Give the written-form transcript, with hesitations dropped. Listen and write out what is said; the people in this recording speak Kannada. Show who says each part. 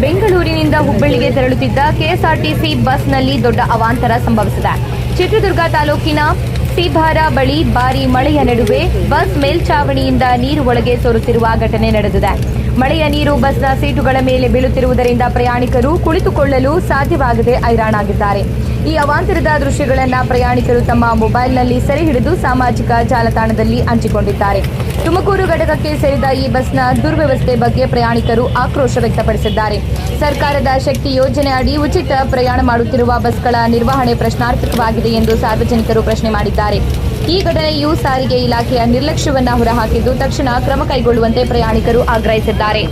Speaker 1: ಬೆಂಗಳೂರಿನಿಂದ ಹುಬ್ಬಳ್ಳಿಗೆ ತೆರಳುತ್ತಿದ್ದ ಕೆಎಸ್ಆರ್ಟಿಸಿ ಬಸ್ನಲ್ಲಿ ದೊಡ್ಡ ಅವಾಂತರ ಸಂಭವಿಸಿದೆ. ಚಿತ್ರದುರ್ಗ ತಾಲೂಕಿನ ಸಿಬಾರ ಬಳಿ ಭಾರೀ ಮಳೆಯ ನಡುವೆ ಬಸ್ ಮೇಲ್ಛಾವಣಿಯಿಂದ ನೀರು ಒಳಗೆ ಸೋರುತ್ತಿರುವ ಘಟನೆ ನಡೆದಿದೆ. ಮಳೆಯ ನೀರು ಬಸ್ನ ಸೀಟುಗಳ ಮೇಲೆ ಬೀಳುತ್ತಿರುವುದರಿಂದ ಪ್ರಯಾಣಿಕರು ಕುಳಿತುಕೊಳ್ಳಲು ಸಾಧ್ಯವಾಗದೆ ಹೈರಾಣಾಗಿದ್ದಾರೆ. ಈ ಅವಾಂತರದ ದೃಶ್ಯಗಳನ್ನು ಪ್ರಯಾಣಿಕರು ತಮ್ಮ ಮೊಬೈಲ್ನಲ್ಲಿ ಸೆರೆ ಹಿಡಿದು ಸಾಮಾಜಿಕ ಜಾಲತಾಣದಲ್ಲಿ ಹಂಚಿಕೊಂಡಿದ್ದಾರೆ. ತುಮಕೂರು ಘಟಕಕ್ಕೆ ಸೇರಿದ ಈ ಬಸ್ನ ದುರ್ವ್ಯವಸ್ಥೆ ಬಗ್ಗೆ ಪ್ರಯಾಣಿಕರು ಆಕ್ರೋಶ ವ್ಯಕ್ತಪಡಿಸಿದ್ದಾರೆ. ಸರ್ಕಾರದ ಶಕ್ತಿ ಯೋಜನೆ ಅಡಿ ಉಚಿತ ಪ್ರಯಾಣ ಮಾಡುತ್ತಿರುವ ಬಸ್ಗಳ ನಿರ್ವಹಣೆ ಪ್ರಶ್ನಾರ್ಥಕವಾಗಿದೆ ಎಂದು ಸಾರ್ವಜನಿಕರು ಪ್ರಶ್ನೆ ಮಾಡಿದ್ದಾರೆ. ಈ ಘಟನೆಯು ಸಾರಿಗೆ ಇಲಾಖೆಯ ನಿರ್ಲಕ್ಷ್ಯವನ್ನು ಹೊರಹಾಕಿದ್ದು ತಕ್ಷಣ ಕ್ರಮ ಕೈಗೊಳ್ಳುವಂತೆ ಪ್ರಯಾಣಿಕರು ಆಗ್ರಹಿಸಿದ್ದಾರೆ.